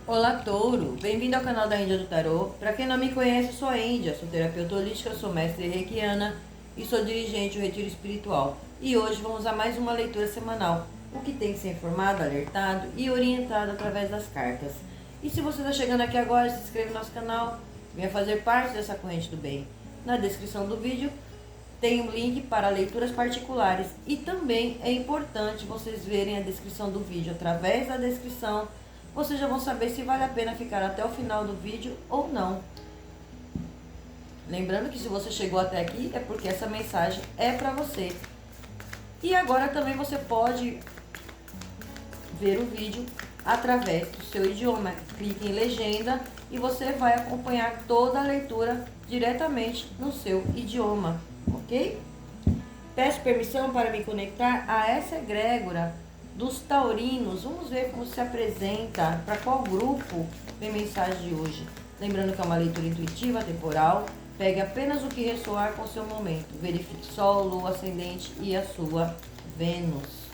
Olá, Touro! Bem-vindo ao canal da Índia do Tarô. Para quem não me conhece, eu sou a Índia, sou terapeuta holística, sou mestre reikiana e sou dirigente do Retiro Espiritual. E hoje vamos a mais uma leitura semanal, o que tem que ser informado, alertado e orientado através das cartas. E se você está chegando aqui agora, se inscreva no nosso canal, venha fazer parte dessa corrente do bem. Na descrição do vídeo tem um link para leituras particulares e também é importante vocês verem a descrição do vídeo. Através da descrição vocês já vão saber se vale a pena ficar até o final do vídeo ou não. Lembrando que se você chegou até aqui é porque essa mensagem é para você. E agora também você pode ver o vídeo através do seu idioma. Clique em legenda e você vai acompanhar toda a leitura diretamente no seu idioma, ok? Peço permissão para me conectar a essa egrégora dos taurinos. Vamos ver como se apresenta, para qual grupo vem mensagem de hoje. Lembrando que é uma leitura intuitiva, temporal. Pegue apenas o que ressoar com o seu momento. Verifique Sol, Lua, Ascendente e a sua Vênus.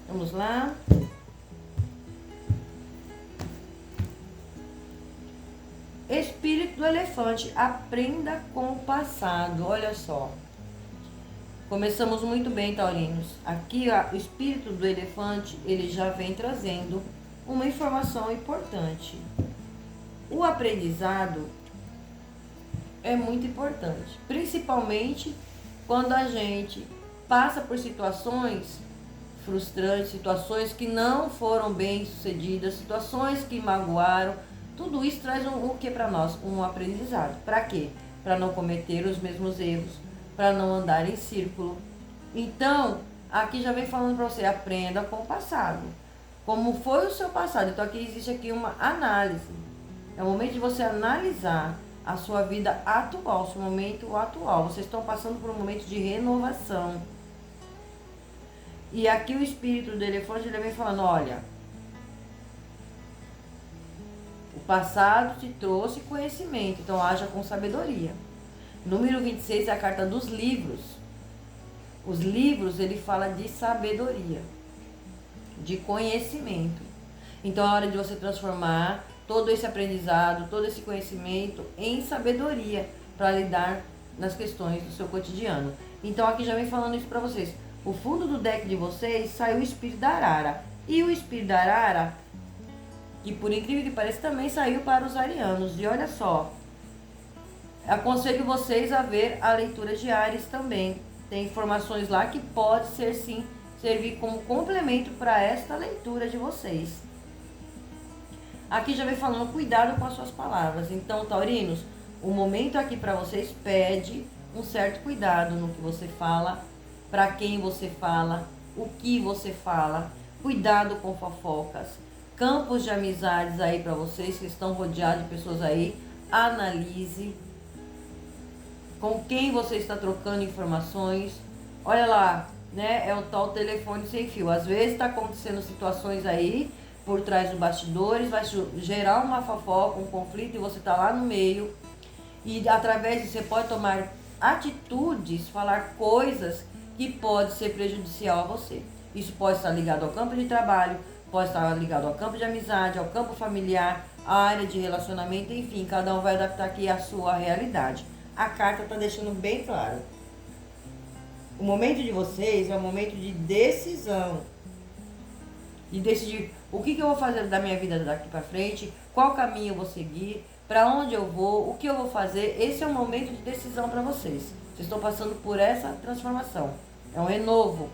Vamos lá. Espírito do elefante, aprenda com o passado. Olha só. Começamos muito bem, taurinos. Aqui, ó, o espírito do elefante, ele já vem trazendo uma informação importante. O aprendizado é muito importante, principalmente quando a gente passa por situações frustrantes, situações que não foram bem sucedidas, situações que magoaram. Tudo isso traz o que para nós? Um aprendizado. Para quê? Para não cometer os mesmos erros, para não andar em círculo. Então, aqui já vem falando para você, aprenda com o passado. Como foi o seu passado? Então, aqui existe aqui uma análise. É o momento de você analisar a sua vida atual, seu momento atual. Vocês estão passando por um momento de renovação. E aqui o espírito do elefante, ele vem falando, olha, o passado te trouxe conhecimento, então haja com sabedoria. Número 26 é a carta dos livros. Os livros, ele fala de sabedoria, de conhecimento. Então é hora de você transformar todo esse aprendizado, todo esse conhecimento em sabedoria para lidar nas questões do seu cotidiano. Então aqui já vem falando isso para vocês. O fundo do deck de vocês saiu o espírito da arara. E o espírito da arara, que por incrível que pareça, também saiu para os arianos. E olha só, aconselho vocês a ver a leitura de Áries também. Tem informações lá que pode ser sim, servir como complemento para esta leitura de vocês. Aqui já vem falando, cuidado com as suas palavras. Então, taurinos, o momento aqui para vocês pede um certo cuidado no que você fala, para quem você fala, o que você fala. Cuidado com fofocas. Campos de amizades aí para vocês que estão rodeados de pessoas aí. Analise com quem você está trocando informações. Olha lá, né? É o tal telefone sem fio. Às vezes está acontecendo situações aí por trás dos bastidores, vai gerar uma fofoca, um conflito e você está lá no meio. E através disso você pode tomar atitudes, falar coisas que pode ser prejudicial a você. Isso pode estar ligado ao campo de trabalho, pode estar ligado ao campo de amizade, ao campo familiar, à área de relacionamento, enfim, cada um vai adaptar aqui a sua realidade. A carta está deixando bem claro. O momento de vocês é um momento de decisão. De decidir o que eu vou fazer da minha vida daqui para frente, qual caminho eu vou seguir, para onde eu vou, o que eu vou fazer. Esse é um momento de decisão para vocês. Vocês estão passando por essa transformação. É um renovo.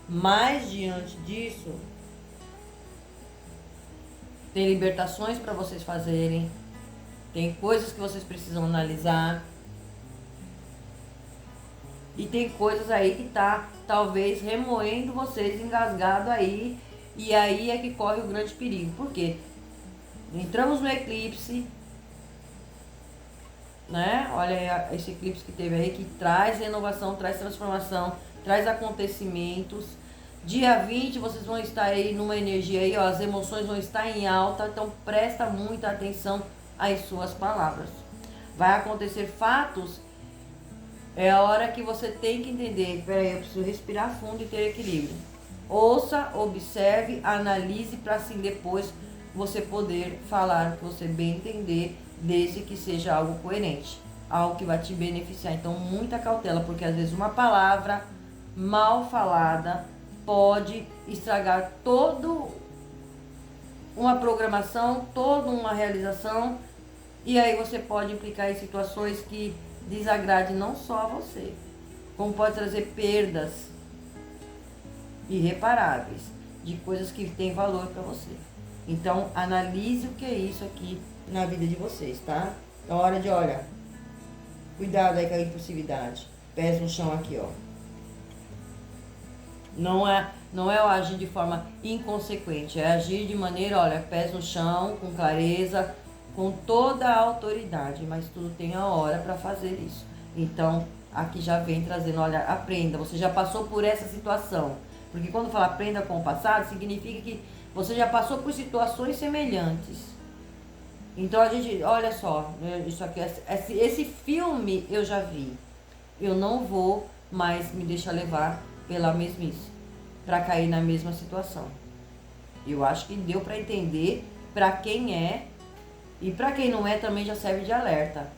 Mas diante disso, tem libertações para vocês fazerem. Tem coisas que vocês precisam analisar. E tem coisas aí que tá talvez remoendo vocês, engasgado aí. E aí é que corre o grande perigo. Por quê? Entramos no eclipse, né? Olha esse eclipse que teve aí, que traz renovação, traz transformação, traz acontecimentos. Dia 20 vocês vão estar aí numa energia aí, ó, as emoções vão estar em alta, então presta muita atenção às suas palavras. Vai acontecer fatos. É a hora que você tem que entender, peraí, eu preciso respirar fundo e ter equilíbrio. Ouça, observe, analise para assim depois você poder falar o que você bem entender, desde que seja algo coerente, algo que vai te beneficiar. Então, muita cautela, porque às vezes uma palavra mal falada pode estragar todo uma programação, toda uma realização, e aí você pode implicar em situações que desagradem não só a você, como pode trazer perdas irreparáveis de coisas que têm valor para você. Então, analise o que é isso aqui na vida de vocês, tá? É hora de, olha, cuidado aí com a impulsividade. Pés no chão aqui, ó. Não é o agir de forma inconsequente, é agir de maneira, olha, pés no chão, com clareza, com toda a autoridade, mas tudo tem a hora para fazer isso. Então, aqui já vem trazendo, olha, aprenda, você já passou por essa situação. Porque quando fala aprenda com o passado, significa que você já passou por situações semelhantes. Então a gente, olha só, isso aqui, esse filme eu já vi. Eu não vou mais me deixar levar pela mesmice, para cair na mesma situação. Eu acho que deu para entender para quem é, e para quem não é também já serve de alerta.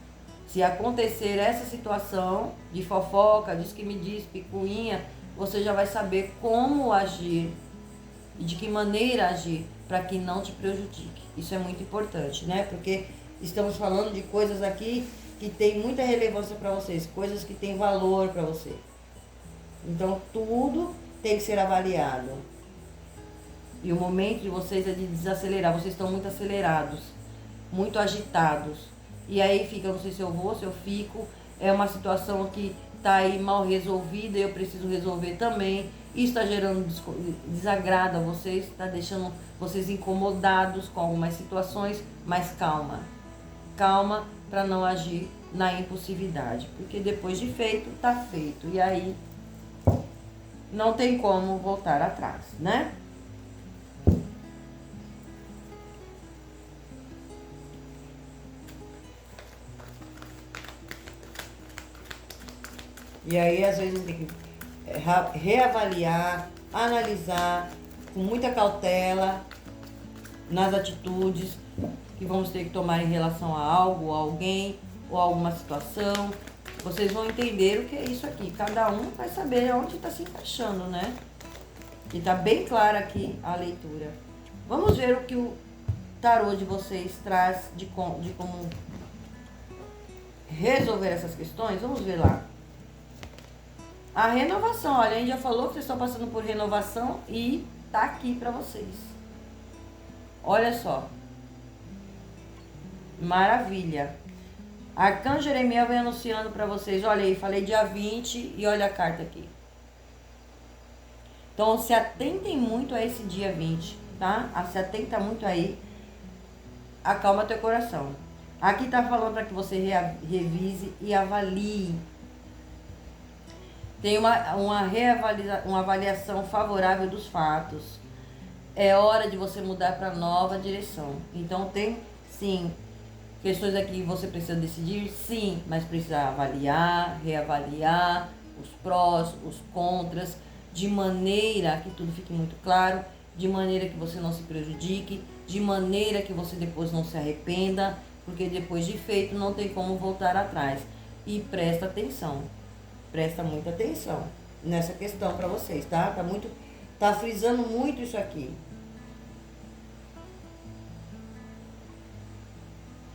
Se acontecer essa situação de fofoca, diz que me diz, picuinha, você já vai saber como agir e de que maneira agir para que não te prejudique. Isso é muito importante, né? Porque estamos falando de coisas aqui que tem muita relevância para vocês, coisas que têm valor para você. Então, tudo tem que ser avaliado. E o momento de vocês é de desacelerar. Vocês estão muito acelerados, muito agitados. E aí fica, não sei se eu vou, se eu fico. É uma situação que está aí mal resolvida e eu preciso resolver também. Isso está gerando desagrado a vocês, está deixando vocês incomodados com algumas situações. Mas calma. Calma para não agir na impulsividade. Porque depois de feito, está feito. E aí não tem como voltar atrás, né? E aí, às vezes, tem que reavaliar, analisar com muita cautela nas atitudes que vamos ter que tomar em relação a algo, ou a alguém, ou a alguma situação. Vocês vão entender o que é isso aqui. Cada um vai saber onde está se encaixando, né? E está bem clara aqui a leitura. Vamos ver o que o tarô de vocês traz de como resolver essas questões. Vamos ver lá. A renovação, olha, a gente já falou que vocês estão passando por renovação e tá aqui para vocês. Olha só. Maravilha. Arcanjo Jeremiel vem anunciando para vocês. Olha aí, falei dia 20 e olha a carta aqui. Então, se atentem muito a esse dia 20, tá? Se atenta muito aí. Acalma teu coração. Aqui tá falando para que você revise e avalie. Tem uma avaliação favorável dos fatos. É hora de você mudar para nova direção. Então tem, sim, questões aqui que você precisa decidir, sim, mas precisa avaliar, reavaliar os prós, os contras, de maneira que tudo fique muito claro, de maneira que você não se prejudique, de maneira que você depois não se arrependa, porque depois de feito não tem como voltar atrás. E presta atenção. Presta muita atenção nessa questão para vocês, tá? Tá frisando muito isso aqui.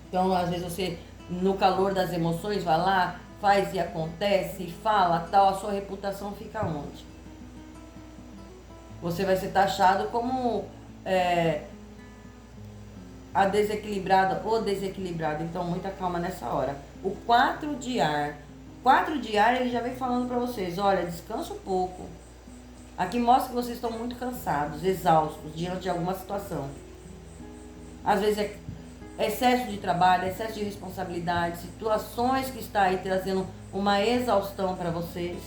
Então, às vezes você, no calor das emoções, vai lá, faz e acontece, fala, tal, a sua reputação fica onde? Você vai ser taxado como a desequilibrada ou desequilibrado. Então, muita calma nessa hora. O 4 de ar. 4 de ar, ele já vem falando para vocês, olha, descansa um pouco. Aqui mostra que vocês estão muito cansados, exaustos, diante de alguma situação. Às vezes é excesso de trabalho, excesso de responsabilidade, situações que está aí trazendo uma exaustão para vocês.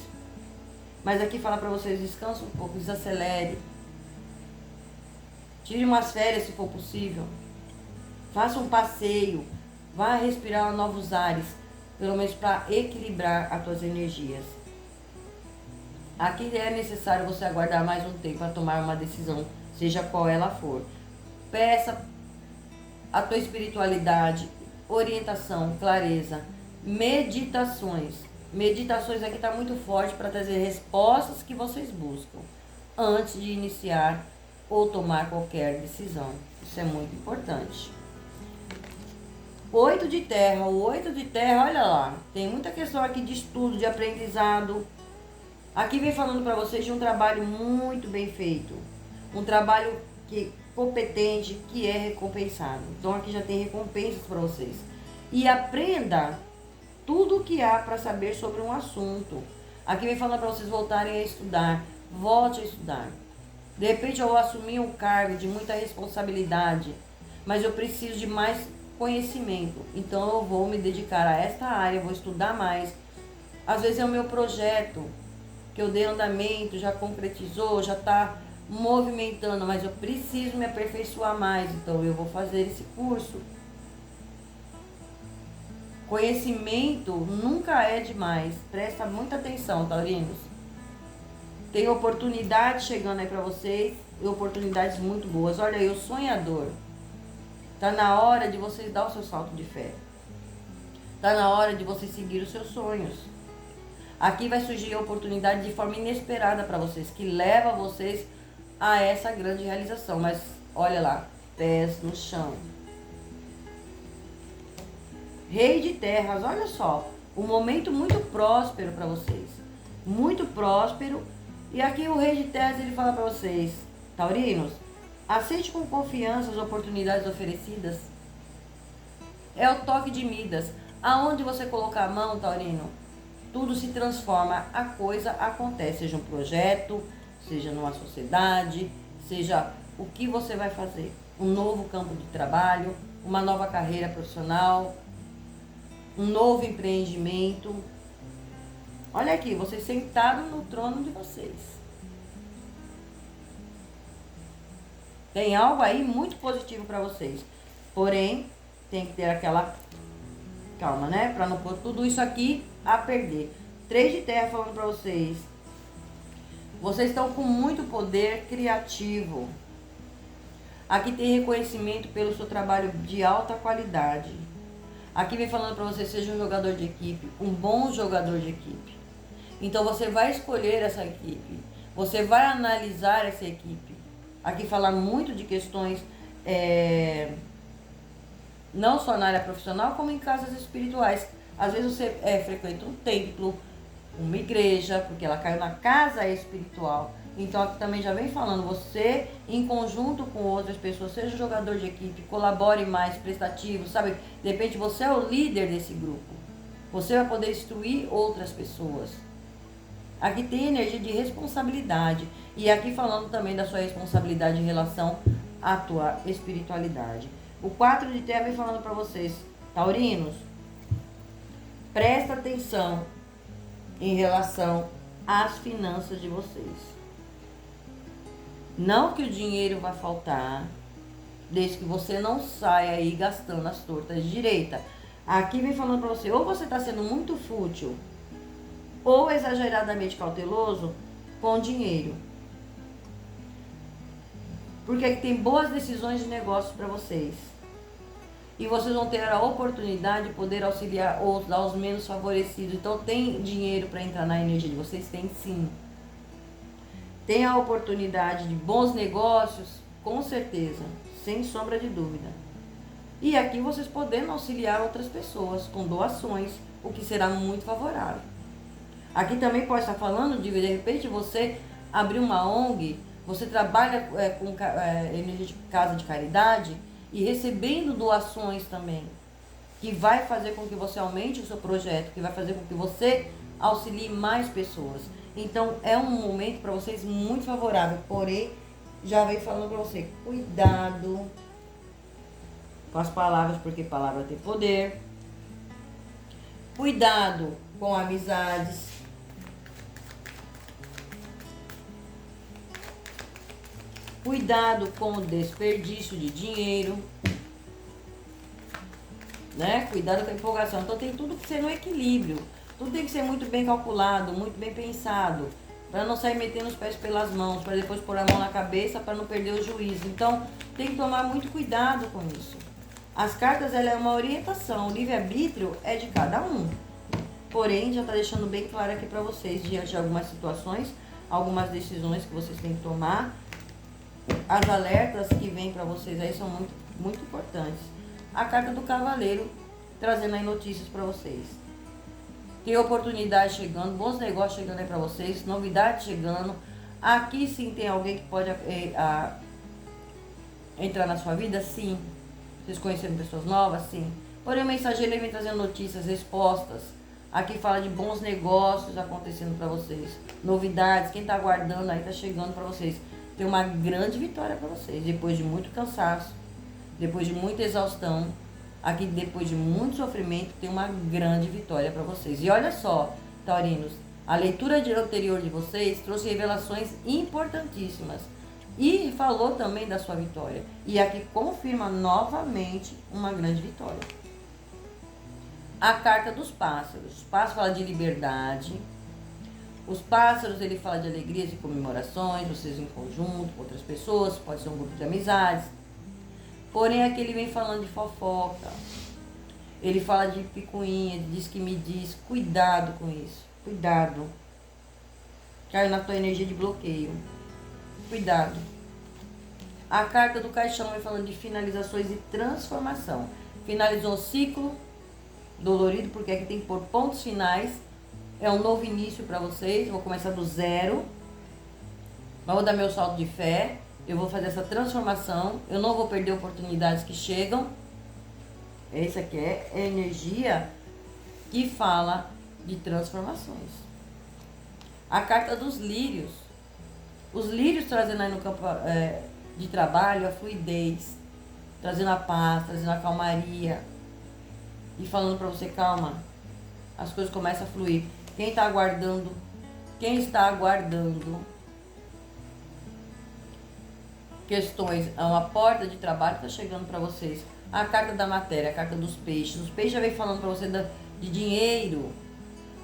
Mas aqui fala para vocês, descansa um pouco, desacelere. Tire umas férias se for possível. Faça um passeio, vá respirar novos ares. Pelo menos para equilibrar as tuas energias. Aqui é necessário você aguardar mais um tempo para tomar uma decisão, seja qual ela for. Peça a tua espiritualidade, orientação, clareza, meditações. Meditações aqui está muito forte para trazer respostas que vocês buscam antes de iniciar ou tomar qualquer decisão. Isso é muito importante. 8 de terra. O 8 de terra, olha lá, tem muita questão aqui de estudo, de aprendizado. Aqui vem falando para vocês de um trabalho muito bem feito. Um trabalho competente, que é recompensado. Então aqui já tem recompensas para vocês. E aprenda tudo o que há para saber sobre um assunto. Aqui vem falando para vocês voltarem a estudar. Volte a estudar. De repente eu vou assumir um cargo de muita responsabilidade, mas eu preciso de mais conhecimento. Então eu vou me dedicar a esta área, vou estudar mais. Às vezes é o meu projeto que eu dei andamento, já concretizou, já está movimentando, mas eu preciso me aperfeiçoar mais. Então eu vou fazer esse curso. Conhecimento nunca é demais. Presta muita atenção, taurinos. Tem oportunidades chegando aí para vocês. E oportunidades muito boas. Olha aí, o sonhador. Tá na hora de vocês dar o seu salto de fé. Tá na hora de vocês seguir os seus sonhos. Aqui vai surgir a oportunidade de forma inesperada para vocês, que leva vocês a essa grande realização. Mas olha lá, pés no chão. Rei de terras, olha só, um momento muito próspero para vocês, muito próspero. E aqui o rei de terras, ele fala para vocês, taurinos, aceite com confiança as oportunidades oferecidas. É o toque de Midas. Aonde você colocar a mão, taurino, tudo se transforma, a coisa acontece, seja um projeto, seja numa sociedade, seja o que você vai fazer, um novo campo de trabalho, uma nova carreira profissional, um novo empreendimento. Olha aqui, vocês sentaram no trono de vocês. Tem algo aí muito positivo para vocês. Porém, tem que ter aquela calma, né? Para não pôr tudo isso aqui a perder. 3 de terra falando para vocês. Vocês estão com muito poder criativo. Aqui tem reconhecimento pelo seu trabalho de alta qualidade. Aqui vem falando para você, seja um jogador de equipe, um bom jogador de equipe. Então você vai escolher essa equipe, você vai analisar essa equipe. Aqui fala muito de questões, não só na área profissional, como em casas espirituais. Às vezes você frequenta um templo, uma igreja, porque ela caiu na casa espiritual. Então aqui também já vem falando, você em conjunto com outras pessoas, seja um jogador de equipe, colabore mais, prestativo, sabe? De repente você é o líder desse grupo. Você vai poder instruir outras pessoas. Aqui tem energia de responsabilidade. E aqui falando também da sua responsabilidade em relação à tua espiritualidade. O 4 de terra vem falando para vocês, taurinos, presta atenção em relação às finanças de vocês. Não que o dinheiro vai faltar, desde que você não saia aí gastando as tortas de direita. Aqui vem falando para você, ou você está sendo muito fútil, ou exageradamente cauteloso com dinheiro. Porque aqui tem boas decisões de negócio para vocês. E vocês vão ter a oportunidade de poder auxiliar outros, aos menos favorecidos. Então tem dinheiro para entrar na energia de vocês? Tem sim. Tem a oportunidade de bons negócios? Com certeza, sem sombra de dúvida. E aqui vocês podendo auxiliar outras pessoas com doações, o que será muito favorável. Aqui também pode estar falando de repente você abrir uma ONG, você trabalha com energia de casa de caridade e recebendo doações também, que vai fazer com que você aumente o seu projeto, que vai fazer com que você auxilie mais pessoas. Então é um momento para vocês muito favorável, porém já vem falando para você, cuidado com as palavras, porque palavra tem poder. Cuidado com amizades. Cuidado com o desperdício de dinheiro, né? Cuidado com a empolgação. Então tem tudo que ser no equilíbrio. Tudo tem que ser muito bem calculado, muito bem pensado, para não sair metendo os pés pelas mãos, para depois pôr a mão na cabeça, para não perder o juízo. Então tem que tomar muito cuidado com isso. As cartas, ela é uma orientação, o livre-arbítrio é de cada um. Porém, já está deixando bem claro aqui para vocês, diante de algumas situações, algumas decisões que vocês têm que tomar. As alertas que vêm para vocês aí são muito, muito importantes. A carta do cavaleiro, trazendo aí notícias para vocês. Tem oportunidade chegando, bons negócios chegando aí para vocês, novidades chegando. Aqui sim tem alguém que pode entrar na sua vida, sim. Vocês conheceram pessoas novas, sim. Porém, o mensageiro ele vem trazendo notícias, respostas. Aqui fala de bons negócios acontecendo para vocês. Novidades, quem tá aguardando aí tá chegando para vocês. Tem uma grande vitória para vocês. Depois de muito cansaço, depois de muita exaustão, aqui depois de muito sofrimento, tem uma grande vitória para vocês. E olha só, taurinos, a leitura anterior de vocês trouxe revelações importantíssimas. E falou também da sua vitória. E aqui confirma novamente uma grande vitória. A carta dos pássaros. Os pássaros falam de liberdade. Os pássaros, ele fala de alegrias e comemorações, vocês em conjunto com outras pessoas, pode ser um grupo de amizades. Porém, aqui ele vem falando de fofoca. Ele fala de picuinha, diz que me diz. Cuidado com isso. Cuidado. Caiu na tua energia de bloqueio. Cuidado. A carta do caixão vem falando de finalizações e transformação. Finalizou o ciclo dolorido, porque aqui tem que pôr pontos finais. É um novo início para vocês. Vou começar do zero. Mas vou dar meu salto de fé. Eu vou fazer essa transformação. Eu não vou perder oportunidades que chegam. Essa aqui é a energia que fala de transformações. A carta dos lírios. Os lírios trazendo aí no campo de trabalho a fluidez, trazendo a paz, trazendo a calmaria. E falando pra você, calma, as coisas começam a fluir. Quem está aguardando questões, uma porta de trabalho está chegando para vocês. A carta da matéria, a carta dos peixes. Os peixes já vem falando para você de dinheiro.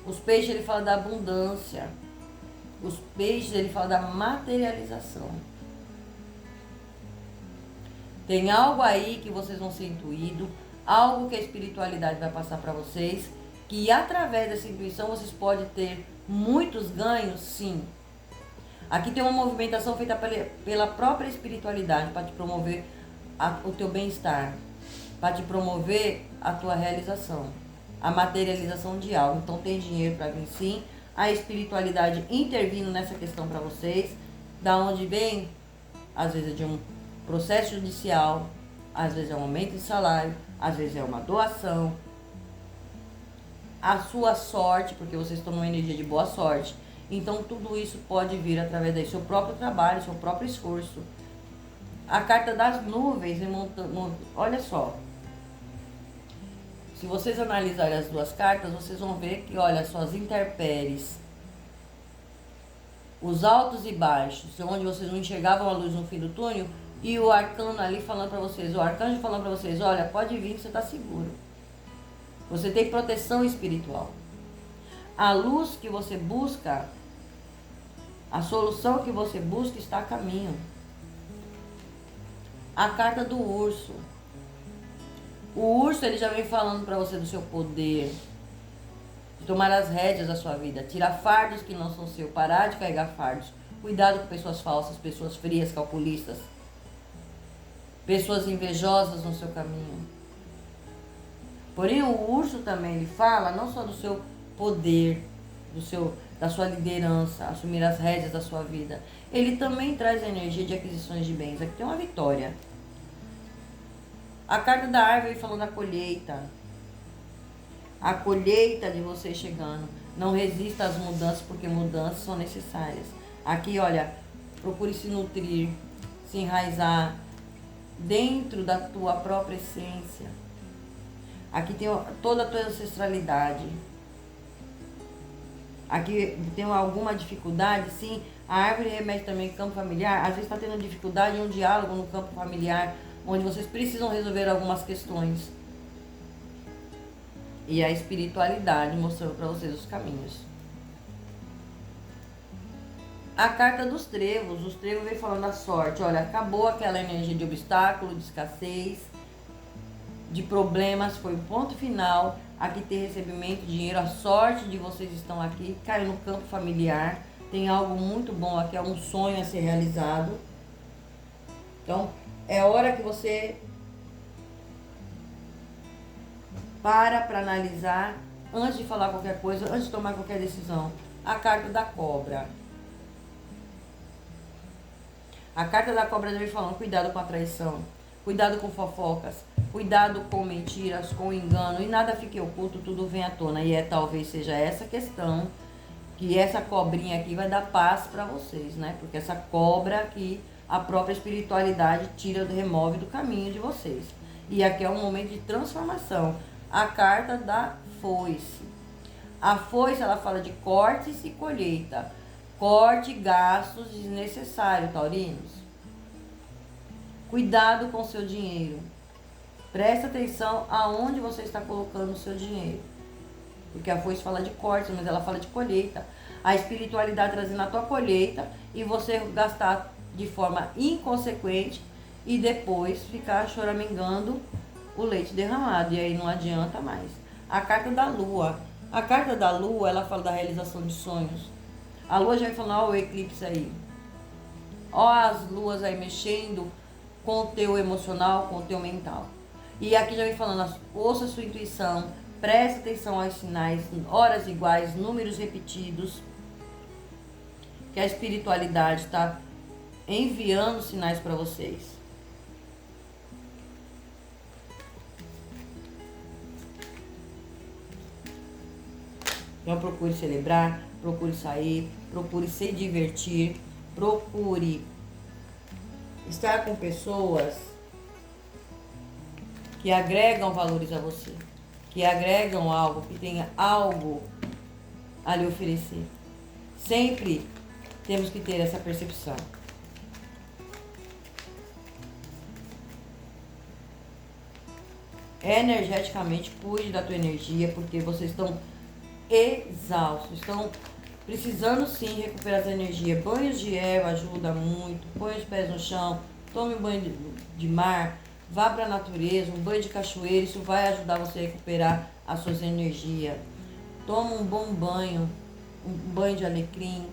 Os peixes, ele fala da abundância. Os peixes, ele fala da materialização. Tem algo aí que vocês vão ser intuídos, algo que a espiritualidade vai passar para vocês, que através dessa intuição vocês podem ter muitos ganhos, sim. Aqui tem uma movimentação feita pela própria espiritualidade para te promover o teu bem-estar, para te promover a tua realização, a materialização de algo. Então tem dinheiro para vir, sim. A espiritualidade intervindo nessa questão para vocês. Da onde vem? Às vezes é de um processo judicial, às vezes é um aumento de salário, às vezes é uma doação. A sua sorte, porque vocês estão numa energia de boa sorte. Então tudo isso pode vir através do seu próprio trabalho, seu próprio esforço. A carta das nuvens, olha só. Se vocês analisarem as duas cartas, vocês vão ver que, olha, suas intempéries, os altos e baixos, onde vocês não enxergavam a luz no fim do túnel, e o arcano ali falando para vocês, o arcanjo falando para vocês, olha, pode vir que você está seguro. Você tem proteção espiritual. A luz que você busca, a solução que você busca está a caminho. A carta do urso. O urso, ele já vem falando para você do seu poder, de tomar as rédeas da sua vida, tirar fardos que não são seus, parar de carregar fardos. Cuidado com pessoas falsas, pessoas frias, calculistas, pessoas invejosas no seu caminho. Porém, o urso também, ele fala não só do seu poder, da sua liderança, assumir as rédeas da sua vida. Ele também traz a energia de aquisições de bens. Aqui tem uma vitória. A carta da árvore falando da colheita. A colheita de você chegando. Não resista às mudanças, porque mudanças são necessárias. Aqui, olha, procure se nutrir, se enraizar dentro da tua própria essência. Aqui tem toda a tua ancestralidade. Aqui tem alguma dificuldade, sim. A árvore remete também ao campo familiar. Às vezes está tendo dificuldade em um diálogo no campo familiar, onde vocês precisam resolver algumas questões. E a espiritualidade mostrando para vocês os caminhos. A carta dos trevos. Os trevos vem falando da sorte. Olha, acabou aquela energia de obstáculo, de escassez, de problemas, foi o ponto final. Aqui tem recebimento, dinheiro, a sorte de vocês estão aqui, caiu no campo familiar, tem algo muito bom aqui, é um sonho a ser realizado. Então, é hora que você para analisar, antes de falar qualquer coisa, antes de tomar qualquer decisão. A carta da cobra. A carta da cobra já vem falando, cuidado com a traição, cuidado com fofocas, cuidado com mentiras, com engano, e nada fique oculto, tudo vem à tona. E talvez seja essa questão, que essa cobrinha aqui vai dar paz para vocês, né? Porque essa cobra aqui, a própria espiritualidade remove do caminho de vocês. E aqui é um momento de transformação. A carta da foice. A foice, ela fala de cortes e colheita. Corte gastos desnecessários, taurinos. Cuidado com o seu dinheiro. Presta atenção aonde você está colocando o seu dinheiro. Porque a foice fala de corte, mas ela fala de colheita. A espiritualidade trazendo a tua colheita e você gastar de forma inconsequente e depois ficar choramingando o leite derramado. E aí não adianta mais. A carta da lua. A carta da lua, ela fala da realização de sonhos. A lua já vai falar, ó, o eclipse aí. Ó as luas aí mexendo com o teu emocional, com o teu mental. E aqui já vem falando, ouça a sua intuição, preste atenção aos sinais, horas iguais, números repetidos. Que a espiritualidade está enviando sinais para vocês. Então procure celebrar, procure sair, procure se divertir, procure estar com pessoas que agregam valores a você, que agregam algo, que tenha algo a lhe oferecer. Sempre temos que ter essa percepção. Energeticamente, cuide da tua energia, porque vocês estão exaustos, estão precisando sim recuperar essa energia. Banhos de erva ajuda muito, põe os pés no chão, tome um banho de mar, vá para a natureza, um banho de cachoeira, isso vai ajudar você a recuperar as suas energias. Toma um bom banho, um banho de alecrim,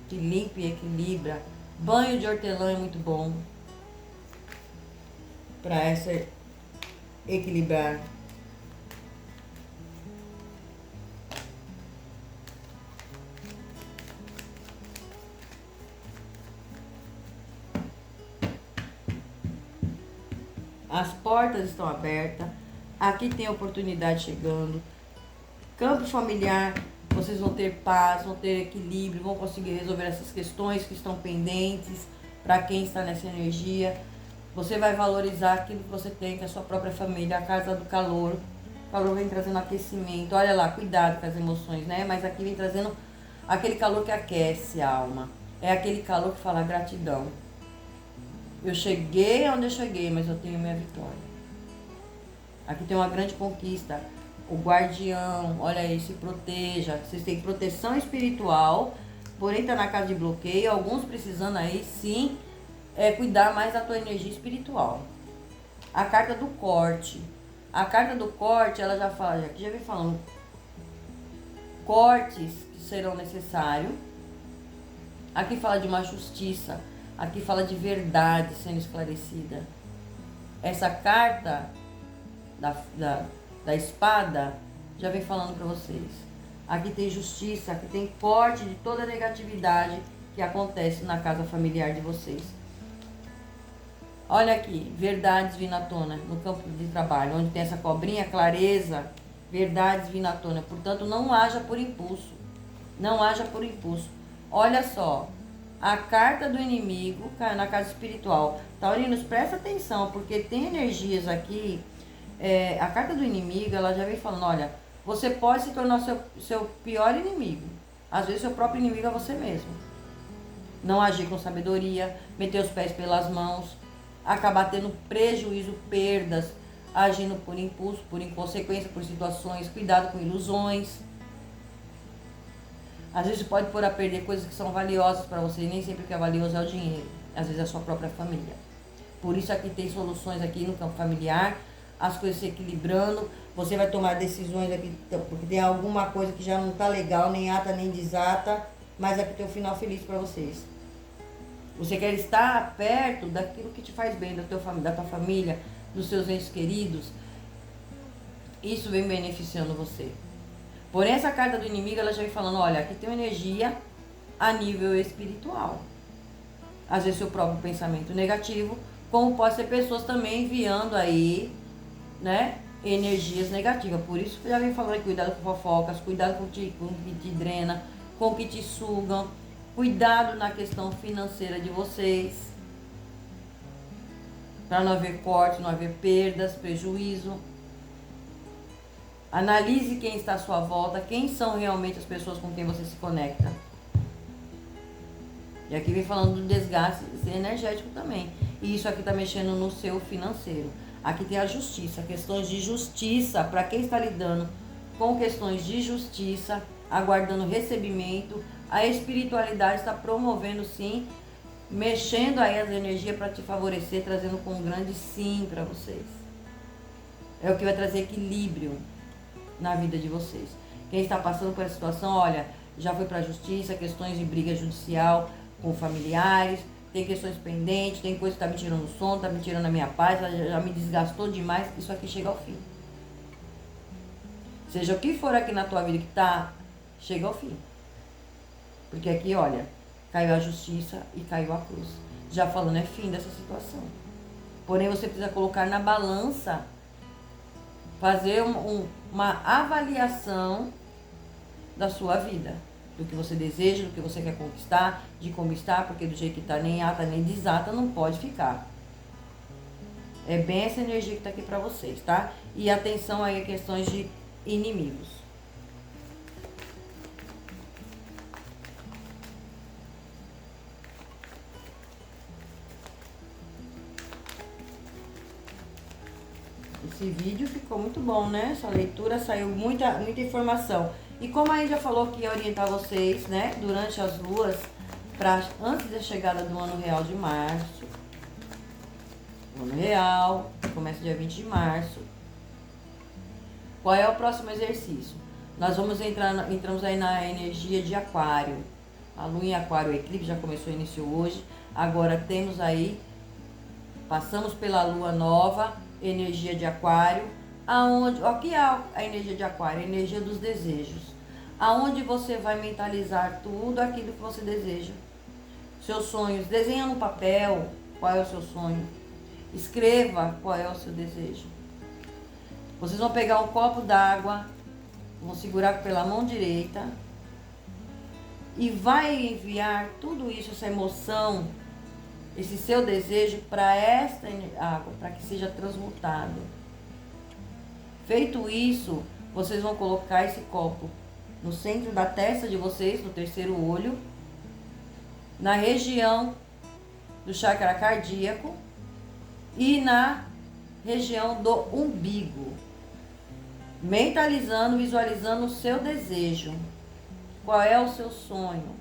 que limpa e equilibra. Banho de hortelã é muito bom para essa equilibrar. As portas estão abertas. Aqui tem oportunidade chegando. Campo familiar, vocês vão ter paz, vão ter equilíbrio, vão conseguir resolver essas questões que estão pendentes. Para quem está nessa energia, você vai valorizar aquilo que você tem, que é a sua própria família, a casa do calor. O calor vem trazendo aquecimento. Olha lá, cuidado com as emoções, né? Mas aqui vem trazendo aquele calor que aquece a alma. É aquele calor que fala gratidão. Eu cheguei onde eu cheguei, mas eu tenho minha vitória. Aqui tem uma grande conquista. O guardião, olha aí, se proteja. Vocês têm proteção espiritual, porém tá na casa de bloqueio. Alguns precisando aí, sim, cuidar mais da tua energia espiritual. A carta do corte. A carta do corte, ela já fala, aqui já vem falando, cortes que serão necessários. Aqui fala de uma justiça. Aqui fala de verdade sendo esclarecida. Essa carta da espada já vem falando para vocês. Aqui tem justiça, aqui tem corte de toda a negatividade que acontece na casa familiar de vocês. Olha aqui, verdades vindo à tona no campo de trabalho, onde tem essa cobrinha, clareza, verdades vindo à tona. Portanto, não haja por impulso. Não haja por impulso. Olha só. A carta do inimigo caiu na casa espiritual. Taurinos, presta atenção, porque tem energias aqui. A carta do inimigo, ela já vem falando, olha, você pode se tornar seu pior inimigo. Às vezes, seu próprio inimigo é você mesmo. Não agir com sabedoria, meter os pés pelas mãos, acabar tendo prejuízo, perdas, agindo por impulso, por inconsequência, por situações, cuidado com ilusões. Às vezes você pode pôr a perder coisas que são valiosas para você, e nem sempre o que é valioso é o dinheiro. Às vezes é a sua própria família. Por isso aqui tem soluções aqui no campo familiar. as coisas se equilibrando. Você vai tomar decisões aqui, porque tem alguma coisa que já não tá legal, nem ata nem desata, mas aqui tem um final feliz para vocês. Você quer estar perto daquilo que te faz bem, da tua família, dos seus entes queridos. Isso vem beneficiando você. Porém, essa carta do inimigo, ela já vem falando, olha, aqui tem uma energia a nível espiritual. Às vezes, seu próprio pensamento negativo, como pode ser pessoas também enviando aí, né, energias negativas. Por isso que já vem falando, cuidado com fofocas, cuidado com o que te drena, com o que te sugam, cuidado na questão financeira de vocês, para não haver corte, não haver perdas, prejuízo. Analise quem está à sua volta, quem são realmente as pessoas com quem você se conecta. E aqui vem falando do desgaste energético também. E isso aqui está mexendo no seu financeiro. Aqui tem a justiça, questões de justiça, para quem está lidando com questões de justiça, aguardando recebimento. A espiritualidade está promovendo sim, mexendo aí as energias para te favorecer, trazendo com um grande sim para vocês. É o que vai trazer equilíbrio na vida de vocês. Quem está passando por essa situação, olha, já foi para a justiça, questões de briga judicial com familiares, tem questões pendentes, tem coisa que está me tirando o sono, está me tirando a minha paz, já me desgastou demais, isso aqui chega ao fim. Seja o que for aqui na tua vida que tá, chega ao fim. Porque aqui, olha, caiu a justiça e caiu a cruz. Já falando, é fim dessa situação. Porém, você precisa colocar na balança, fazer uma avaliação da sua vida. Do que você deseja, do que você quer conquistar, de conquistar, porque do jeito que tá, nem ata, nem desata, não pode ficar. É bem essa energia que tá aqui pra vocês, tá? E atenção aí a questões de inimigos. Esse vídeo ficou muito bom, né? Essa leitura saiu muita informação. E como a gente já falou que ia orientar vocês, né? Durante as luas, antes da chegada do ano real de março. O ano real, que começa dia 20 de março. Qual é o próximo exercício? Nós entramos aí na energia de aquário. A lua em aquário, o eclipse já começou, iniciou hoje. Agora temos aí, passamos pela lua nova, energia de aquário, aonde, o que é a energia de aquário? A energia dos desejos, aonde você vai mentalizar tudo aquilo que você deseja, seus sonhos, desenha no papel qual é o seu sonho, escreva qual é o seu desejo. Vocês vão pegar um copo d'água, vão segurar pela mão direita e vai enviar tudo isso, essa emoção, esse seu desejo para esta água, para que seja transmutado. Feito isso, vocês vão colocar esse copo no centro da testa de vocês, no terceiro olho, na região do chakra cardíaco e na região do umbigo. Mentalizando, visualizando o seu desejo. Qual é o seu sonho?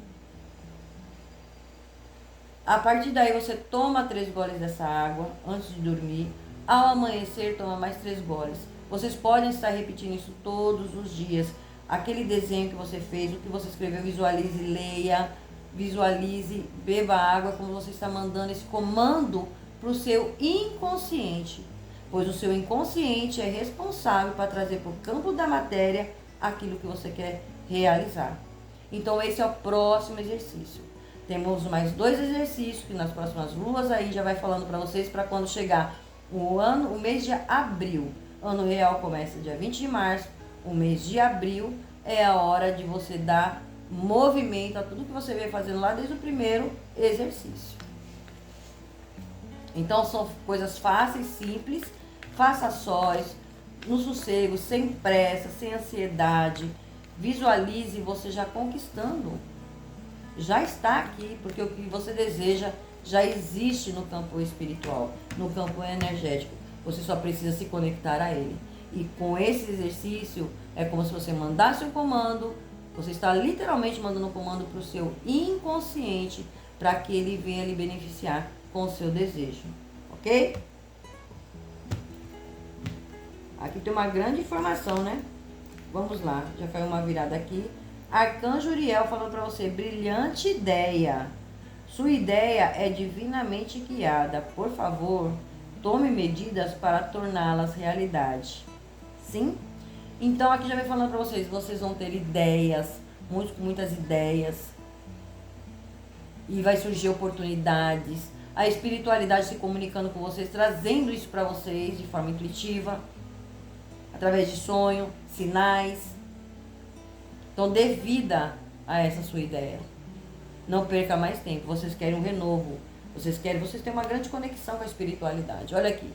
A partir daí você toma 3 goles dessa água antes de dormir. Ao amanhecer, toma mais 3 goles. Vocês podem estar repetindo isso todos os dias. Aquele desenho que você fez, o que você escreveu, visualize, leia, visualize, beba água, como você está mandando esse comando para o seu inconsciente. Pois o seu inconsciente é responsável para trazer para o campo da matéria aquilo que você quer realizar. Então esse é o próximo exercício. Temos mais 2 exercícios que nas próximas luas aí já vai falando para vocês, para quando chegar o mês de abril. Ano real começa dia 20 de março, o mês de abril é a hora de você dar movimento a tudo que você veio fazendo lá desde o primeiro exercício. Então são coisas fáceis, simples, faça sós, no sossego, sem pressa, sem ansiedade. Visualize você já conquistando. Já está aqui, porque o que você deseja já existe no campo espiritual, no campo energético. Você só precisa se conectar a ele. E com esse exercício, é como se você mandasse um comando, você está literalmente mandando um comando para o seu inconsciente, para que ele venha lhe beneficiar com o seu desejo. Ok? Aqui tem uma grande informação, né? Vamos lá, já caiu uma virada aqui. Arcanjo Uriel falando para você, brilhante ideia. Sua ideia é divinamente guiada. Por favor, tome medidas para torná-las realidade. Sim? Então aqui já vem falando para vocês, vocês vão ter ideias, muitas ideias. E vai surgir oportunidades. A espiritualidade se comunicando com vocês, trazendo isso para vocês de forma intuitiva, através de sonho, sinais. Então dê vida a essa sua ideia. Não perca mais tempo. Vocês querem um renovo. Vocês têm uma grande conexão com a espiritualidade. Olha aqui.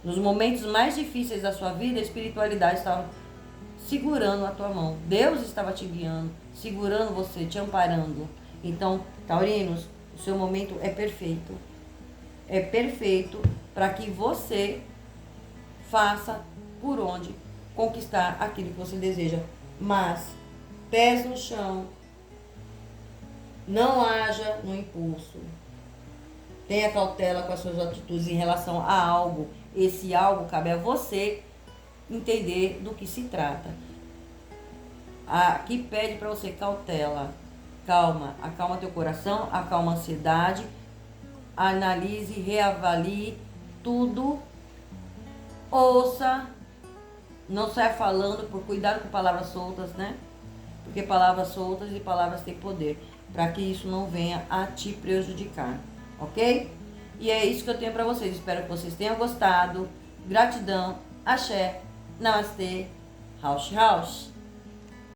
Nos momentos mais difíceis da sua vida, a espiritualidade estava segurando a tua mão. Deus estava te guiando, segurando você, te amparando. Então, taurinos, o seu momento é perfeito. É perfeito para que você faça por onde conquistar aquilo que você deseja. Mas, pés no chão, não haja no impulso. Tenha cautela com as suas atitudes em relação a algo. Esse algo cabe a você entender do que se trata. Aqui pede para você cautela. Calma, acalma teu coração, acalma a ansiedade, analise, reavalie tudo, ouça, não saia falando, por cuidado com palavras soltas, né? Porque palavras soltas e palavras têm poder, para que isso não venha a te prejudicar, ok? E é isso que eu tenho para vocês, espero que vocês tenham gostado, gratidão, axé, namastê, Rauch Rauch.